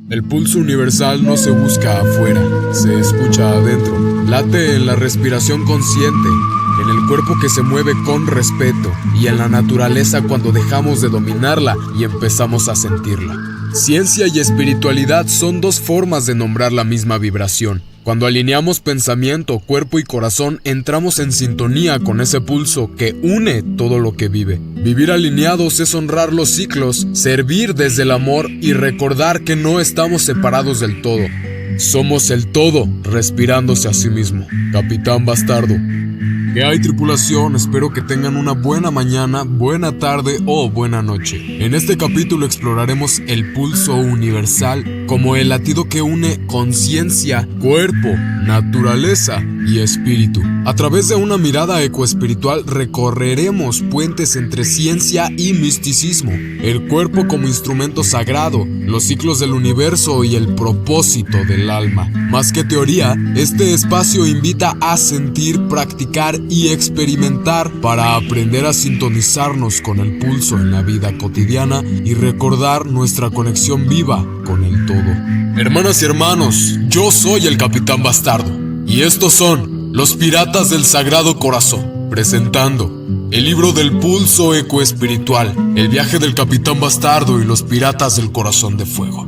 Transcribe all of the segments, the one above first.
El pulso universal no se busca afuera, se escucha adentro. Late en la respiración consciente, en el cuerpo que se mueve con respeto y en la naturaleza cuando dejamos de dominarla y empezamos a sentirla. Ciencia y espiritualidad son dos formas de nombrar la misma vibración. Cuando alineamos pensamiento, cuerpo y corazón, entramos en sintonía con ese pulso que une todo lo que vive. Vivir alineados es honrar los ciclos, servir desde el amor y recordar que no estamos separados del todo. Somos el todo, respirándose a sí mismo. Capitán Bastardo. ¿Qué hay, tripulación? Espero que tengan una buena mañana, buena tarde o buena noche. En este capítulo exploraremos el pulso universal como el latido que une conciencia, cuerpo, naturaleza y espíritu. A través de una mirada ecoespiritual recorreremos puentes entre ciencia y misticismo, el cuerpo como instrumento sagrado, los ciclos del universo y el propósito del alma. Más que teoría, este espacio invita a sentir, practicar y experimentar para aprender a sintonizarnos con el pulso en la vida cotidiana y recordar nuestra conexión viva con el todo. Hermanas y hermanos, yo soy el Capitán Bastardo y estos son los Piratas del Sagrado Corazón, presentando el libro del pulso ecoespiritual, el viaje del Capitán Bastardo y los Piratas del Corazón de Fuego.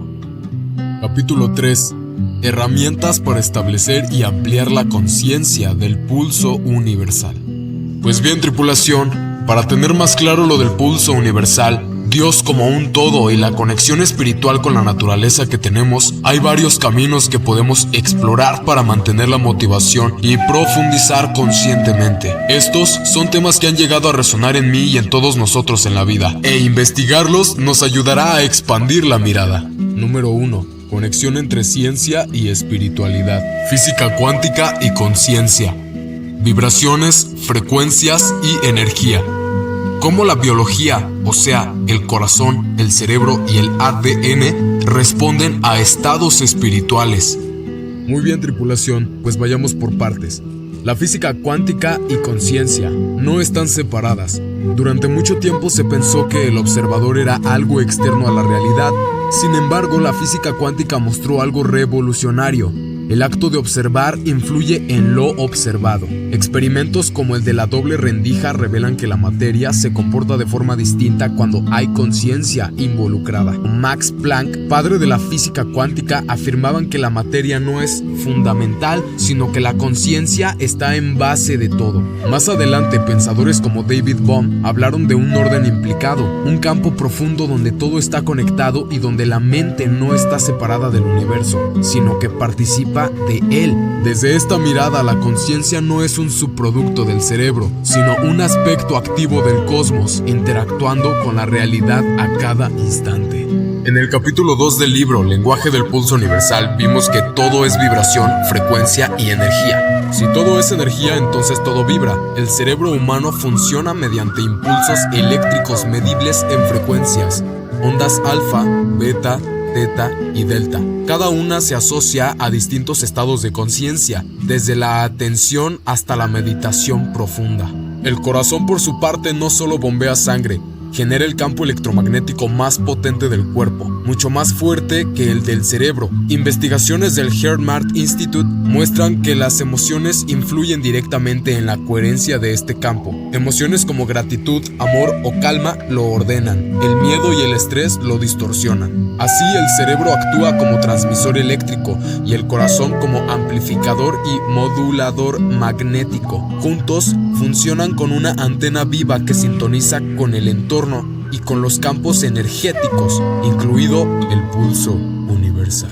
Capítulo 3. Herramientas para establecer y ampliar la conciencia del pulso universal. Pues bien, tripulación, para tener más claro lo del pulso universal, Dios como un todo y la conexión espiritual con la naturaleza que tenemos, hay varios caminos que podemos explorar para mantener la motivación y profundizar conscientemente. Estos son temas que han llegado a resonar en mí y en todos nosotros en la vida, e investigarlos nos ayudará a expandir la mirada. Número 1. Conexión entre ciencia y espiritualidad. Física cuántica y conciencia. Vibraciones, frecuencias y energía. Cómo la biología, o sea, el corazón, el cerebro y el ADN, responden a estados espirituales. Muy bien, tripulación, pues vayamos por partes. La física cuántica y conciencia no están separadas. Durante mucho tiempo se pensó que el observador era algo externo a la realidad. Sin embargo, la física cuántica mostró algo revolucionario. El acto de observar influye en lo observado. Experimentos como el de la doble rendija revelan que la materia se comporta de forma distinta cuando hay conciencia involucrada. Max Planck, padre de la física cuántica, afirmaban que la materia no es fundamental, sino que la conciencia está en base de todo. Más adelante, pensadores como David Bohm hablaron de un orden implicado, un campo profundo donde todo está conectado y donde la mente no está separada del universo, sino que participa de él. Desde esta mirada, la conciencia no es un subproducto del cerebro, sino un aspecto activo del cosmos, interactuando con la realidad a cada instante. En el capítulo 2 del libro Lenguaje del Pulso Universal vimos que todo es vibración, frecuencia y energía. Si todo es energía, entonces todo vibra. El cerebro humano funciona mediante impulsos eléctricos medibles en frecuencias, ondas alfa, beta, teta y delta. Cada una se asocia a distintos estados de conciencia, desde la atención hasta la meditación profunda. El corazón, por su parte, no solo bombea sangre, genera el campo electromagnético más potente del cuerpo, mucho más fuerte que el del cerebro. Investigaciones del HeartMath Institute muestran que las emociones influyen directamente en la coherencia de este campo. Emociones como gratitud, amor o calma lo ordenan. El miedo y el estrés lo distorsionan. Así, el cerebro actúa como transmisor eléctrico y el corazón como amplificador y modulador magnético. Juntos funcionan con una antena viva que sintoniza con el entorno y con los campos energéticos, incluido el pulso universal.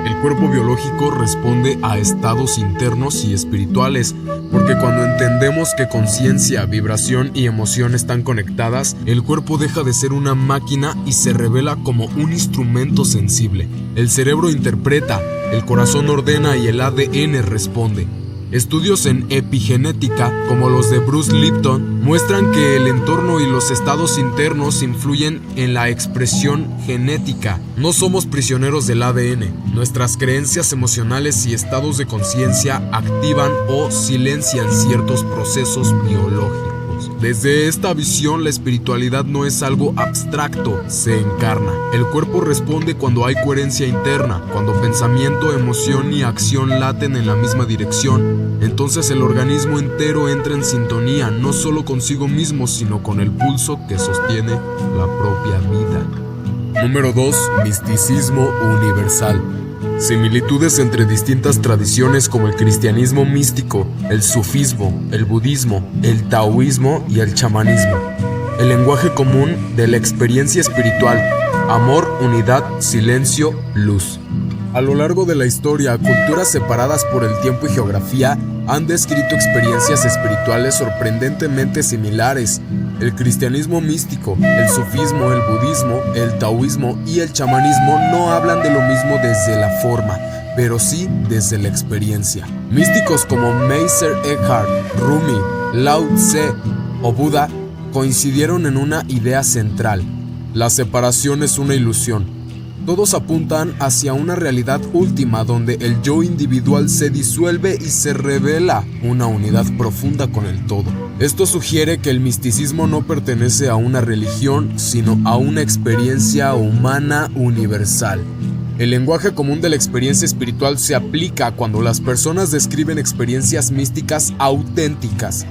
El cuerpo biológico responde a estados internos y espirituales, porque cuando entendemos que conciencia, vibración y emoción están conectadas, el cuerpo deja de ser una máquina y se revela como un instrumento sensible. El cerebro interpreta, el corazón ordena y el ADN responde. Estudios en epigenética, como los de Bruce Lipton, muestran que el entorno y los estados internos influyen en la expresión genética. No somos prisioneros del ADN. Nuestras creencias emocionales y estados de conciencia activan o silencian ciertos procesos biológicos. humanos. Desde esta visión, la espiritualidad no es algo abstracto, se encarna. El cuerpo responde cuando hay coherencia interna, cuando pensamiento, emoción y acción laten en la misma dirección. Entonces el organismo entero entra en sintonía, no solo consigo mismo, sino con el pulso que sostiene la propia vida. Número 2. Misticismo universal. Similitudes entre distintas tradiciones como el cristianismo místico, el sufismo, el budismo, el taoísmo y el chamanismo. El lenguaje común de la experiencia espiritual: amor, unidad, silencio, luz. A lo largo de la historia, culturas separadas por el tiempo y geografía han descrito experiencias espirituales sorprendentemente similares. El cristianismo místico, el sufismo, el budismo, el taoísmo y el chamanismo no hablan de lo mismo desde la forma, pero sí desde la experiencia. Místicos como Meister Eckhart, Rumi, Lao Tse o Buda coincidieron en una idea central: la separación es una ilusión. Todos apuntan hacia una realidad última donde el yo individual se disuelve y se revela una unidad profunda con el todo. Esto sugiere que el misticismo no pertenece a una religión, sino a una experiencia humana universal. El lenguaje común de la experiencia espiritual se aplica cuando las personas describen experiencias místicas auténticas.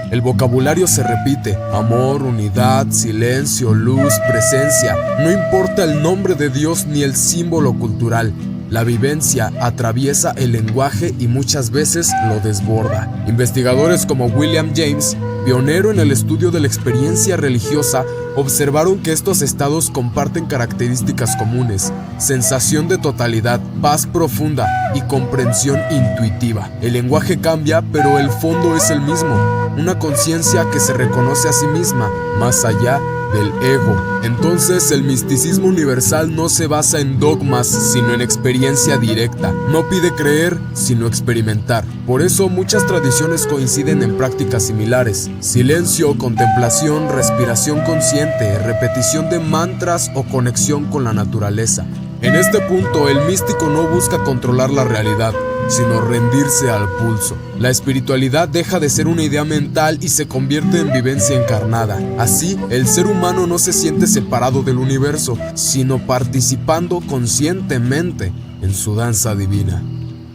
El vocabulario se repite: amor, unidad, silencio, luz, presencia. No importa el nombre de Dios ni el símbolo cultural. La vivencia atraviesa el lenguaje y muchas veces lo desborda. Investigadores como William James, pionero en el estudio de la experiencia religiosa, observaron que estos estados comparten características comunes: sensación de totalidad, paz profunda y comprensión intuitiva. El lenguaje cambia, pero el fondo es el mismo: una conciencia que se reconoce a sí misma, más allá del ego. Entonces, el misticismo universal no se basa en dogmas, sino en experiencia directa. No pide creer, sino experimentar. Por eso, muchas tradiciones coinciden en prácticas similares: silencio, contemplación, respiración consciente, repetición de mantras o conexión con la naturaleza. En este punto, el místico no busca controlar la realidad, sino rendirse al pulso. La espiritualidad deja de ser una idea mental y se convierte en vivencia encarnada. Así, el ser humano no se siente separado del universo, sino participando conscientemente en su danza divina.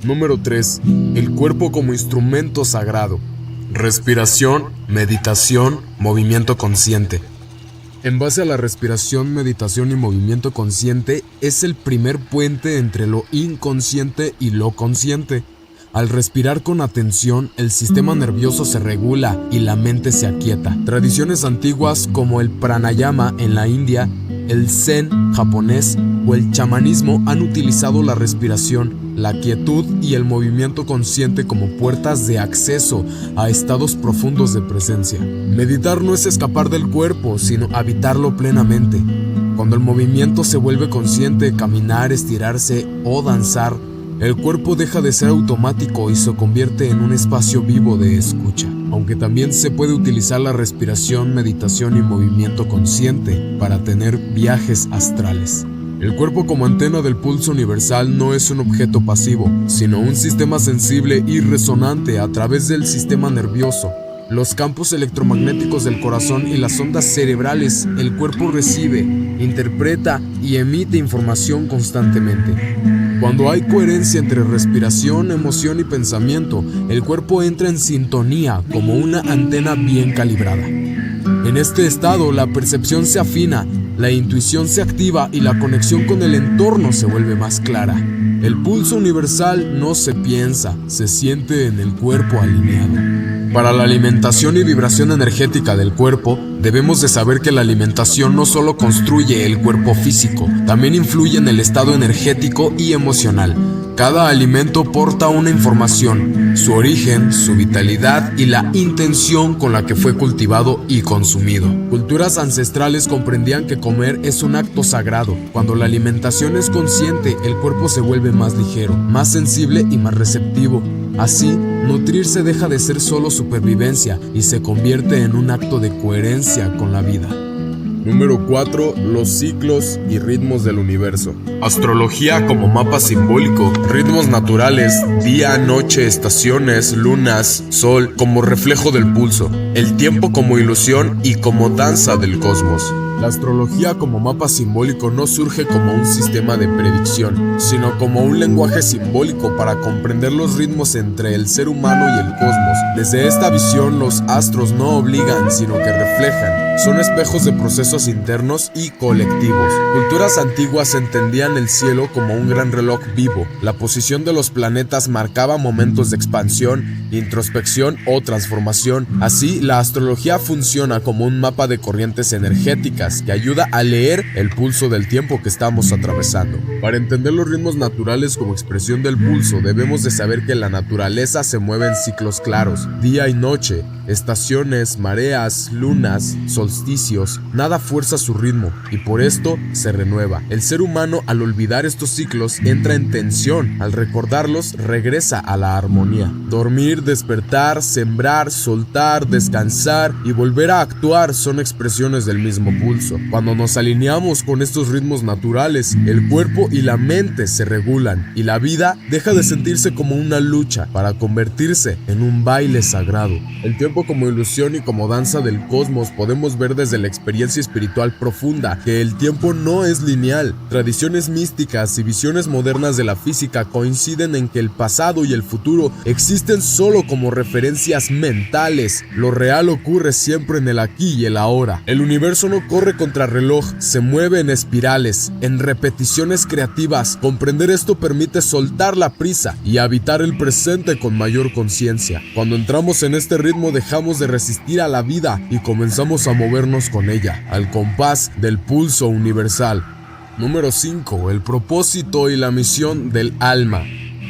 Número 3. El cuerpo como instrumento sagrado. Respiración, meditación, movimiento consciente. En base a la respiración, meditación y movimiento consciente, es el primer puente entre lo inconsciente y lo consciente. Al respirar con atención, el sistema nervioso se regula y la mente se aquieta. Tradiciones antiguas como el pranayama en la India, el zen japonés o el chamanismo han utilizado la respiración, la quietud y el movimiento consciente como puertas de acceso a estados profundos de presencia. Meditar no es escapar del cuerpo, sino habitarlo plenamente. Cuando el movimiento se vuelve consciente, caminar, estirarse o danzar, el cuerpo deja de ser automático y se convierte en un espacio vivo de escucha. Aunque también se puede utilizar la respiración, meditación y movimiento consciente para tener viajes astrales. El cuerpo como antena del pulso universal no es un objeto pasivo, sino un sistema sensible y resonante a través del sistema nervioso. Los campos electromagnéticos del corazón y las ondas cerebrales, el cuerpo recibe, interpreta y emite información constantemente. Cuando hay coherencia entre respiración, emoción y pensamiento, el cuerpo entra en sintonía como una antena bien calibrada. En este estado, la percepción se afina, la intuición se activa y la conexión con el entorno se vuelve más clara. El pulso universal no se piensa, se siente en el cuerpo alineado. Para la alimentación y vibración energética del cuerpo, debemos de saber que la alimentación no solo construye el cuerpo físico, también influye en el estado energético y emocional. Cada alimento porta una información, su origen, su vitalidad y la intención con la que fue cultivado y consumido. Culturas ancestrales comprendían que comer es un acto sagrado. Cuando la alimentación es consciente, el cuerpo se vuelve más ligero, más sensible y más receptivo. Así, nutrirse deja de ser solo supervivencia y se convierte en un acto de coherencia con la vida. Número 4. Los ciclos y ritmos del universo. Astrología como mapa simbólico, ritmos naturales, día, noche, estaciones, lunas, sol, como reflejo del pulso, el tiempo como ilusión y como danza del cosmos. La astrología como mapa simbólico no surge como un sistema de predicción, sino como un lenguaje simbólico para comprender los ritmos entre el ser humano y el cosmos. Desde esta visión, los astros no obligan, sino que reflejan. Son espejos de procesos internos y colectivos. Culturas antiguas entendían el cielo como un gran reloj vivo. La posición de los planetas marcaba momentos de expansión, introspección o transformación. Así, la astrología funciona como un mapa de corrientes energéticas que ayuda a leer el pulso del tiempo que estamos atravesando. Para entender los ritmos naturales como expresión del pulso, debemos de saber que la naturaleza se mueve en ciclos claros, día y noche, estaciones, mareas, lunas, solsticios. Nada fuerza su ritmo y por esto se renueva. El ser humano, al olvidar estos ciclos, entra en tensión. Al recordarlos, regresa a la armonía. Dormir, despertar, sembrar, soltar, descansar y volver a actuar son expresiones del mismo pulso. Cuando nos alineamos con estos ritmos naturales, el cuerpo y la mente se regulan y la vida deja de sentirse como una lucha para convertirse en un baile sagrado. El tiempo como ilusión y como danza del cosmos podemos ver desde la experiencia espiritual profunda que el tiempo no es lineal. Tradiciones místicas y visiones modernas de la física coinciden en que el pasado y el futuro existen solo como referencias mentales. Lo real ocurre siempre en el aquí y el ahora. El universo no corre contra reloj, se mueve en espirales, en repeticiones creativas. Comprender esto permite soltar la prisa y habitar el presente con mayor conciencia. Cuando entramos en este ritmo dejamos de resistir a la vida y comenzamos a movernos con ella, al compás del pulso universal. Número 5. El propósito y la misión del alma.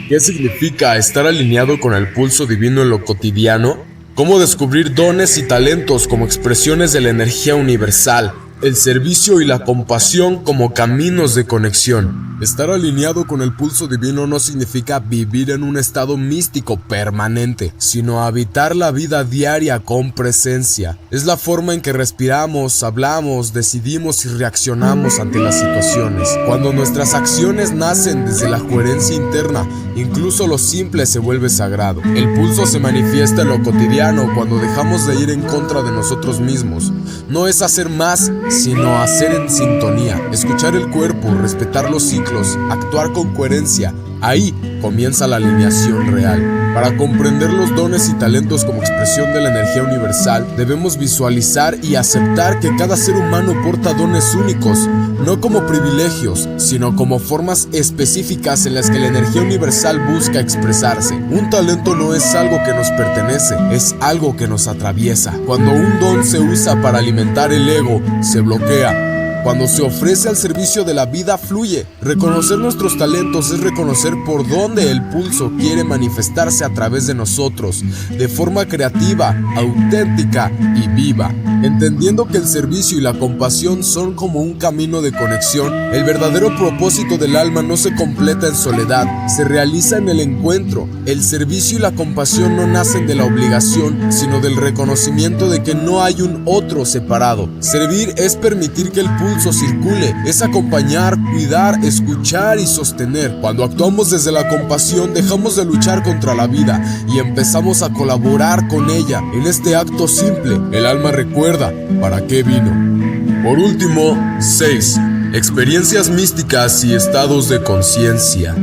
¿Qué significa estar alineado con el pulso divino en lo cotidiano? ¿Cómo descubrir dones y talentos como expresiones de la energía universal? El servicio y la compasión como caminos de conexión. Estar alineado con el pulso divino no significa vivir en un estado místico permanente, sino habitar la vida diaria con presencia. Es la forma en que respiramos, hablamos, decidimos y reaccionamos ante las situaciones. Cuando nuestras acciones nacen desde la coherencia interna, incluso lo simple se vuelve sagrado. El pulso se manifiesta en lo cotidiano cuando dejamos de ir en contra de nosotros mismos. No es hacer más, sino hacer en sintonía, escuchar el cuerpo, respetar los ciclos, actuar con coherencia. Ahí comienza la alineación real. Para comprender los dones y talentos como expresión de la energía universal, debemos visualizar y aceptar que cada ser humano porta dones únicos, no como privilegios, sino como formas específicas en las que la energía universal busca expresarse. Un talento no es algo que nos pertenece, es algo que nos atraviesa. Cuando un don se usa para alimentar el ego, se bloquea. Cuando se ofrece al servicio de la vida, fluye. Reconocer nuestros talentos es reconocer por dónde el pulso quiere manifestarse a través de nosotros, de forma creativa, auténtica y viva. Entendiendo que el servicio y la compasión son como un camino de conexión, el verdadero propósito del alma no se completa en soledad, se realiza en el encuentro. El servicio y la compasión no nacen de la obligación, sino del reconocimiento de que no hay un otro separado. Servir es permitir que el pulso circule, es acompañar, cuidar, escuchar y sostener. Cuando actuamos desde la compasión, dejamos de luchar contra la vida y empezamos a colaborar con ella. En este acto simple, el alma recuerda para qué vino. Por último, 6. Experiencias místicas y estados de conciencia.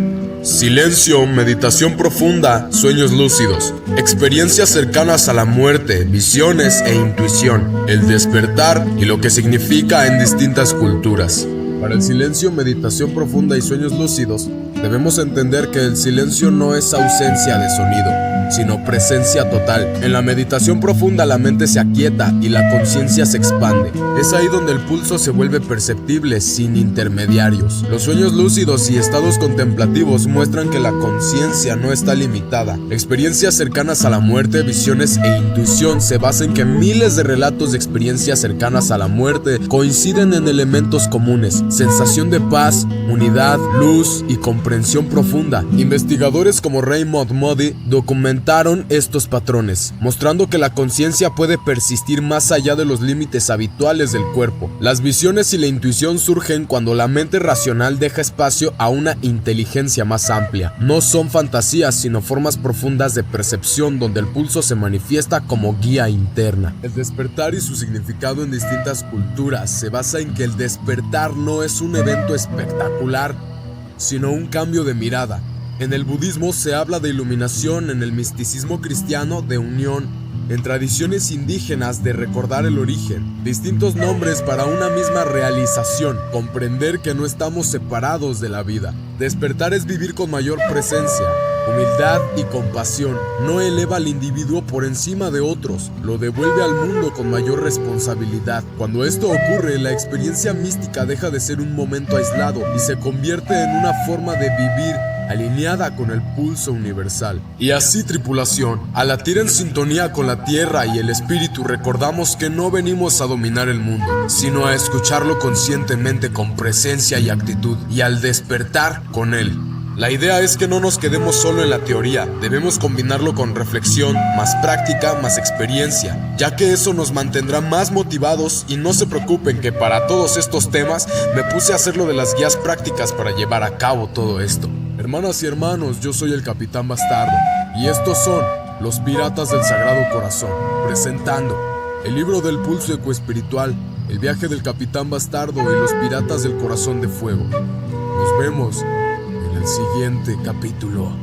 Silencio, meditación profunda, sueños lúcidos, experiencias cercanas a la muerte, visiones e intuición, el despertar y lo que significa en distintas culturas. Para el silencio, meditación profunda y sueños lúcidos, debemos entender que el silencio no es ausencia de sonido, sino presencia total. En la meditación profunda la mente se aquieta y la conciencia se expande. Es ahí donde el pulso se vuelve perceptible sin intermediarios. Los sueños lúcidos y estados contemplativos muestran que la conciencia no está limitada. Experiencias cercanas a la muerte, visiones e intuición se basan en que miles de relatos de experiencias cercanas a la muerte coinciden en elementos comunes: sensación de paz, unidad, luz y comprensión profunda. Investigadores como Raymond Moody documentaron estos patrones, mostrando que la conciencia puede persistir más allá de los límites habituales del cuerpo. Las visiones y la intuición surgen cuando la mente racional deja espacio a una inteligencia más amplia. No son fantasías, sino formas profundas de percepción donde el pulso se manifiesta como guía interna. El despertar y su significado en distintas culturas se basa en que el despertar no es un evento espectacular, sino un cambio de mirada. En el budismo se habla de iluminación, en el misticismo cristiano de unión, en tradiciones indígenas de recordar el origen, distintos nombres para una misma realización, comprender que no estamos separados de la vida. Despertar es vivir con mayor presencia, humildad y compasión. No eleva al individuo por encima de otros, lo devuelve al mundo con mayor responsabilidad. Cuando esto ocurre, la experiencia mística deja de ser un momento aislado y se convierte en una forma de vivir alineada con el pulso universal. Y así, tripulación, al latir en sintonía con la tierra y el espíritu, recordamos que no venimos a dominar el mundo, sino a escucharlo conscientemente con presencia y actitud, y al despertar con él. La idea es que no nos quedemos solo en la teoría, debemos combinarlo con reflexión, más práctica, más experiencia, ya que eso nos mantendrá más motivados. Y no se preocupen que para todos estos temas me puse a hacer lo de las guías prácticas para llevar a cabo todo esto. Hermanas y hermanos, yo soy el Capitán Bastardo, y estos son los Piratas del Sagrado Corazón, presentando el libro del pulso ecoespiritual, el viaje del Capitán Bastardo y los Piratas del Corazón de Fuego. Nos vemos en el siguiente capítulo.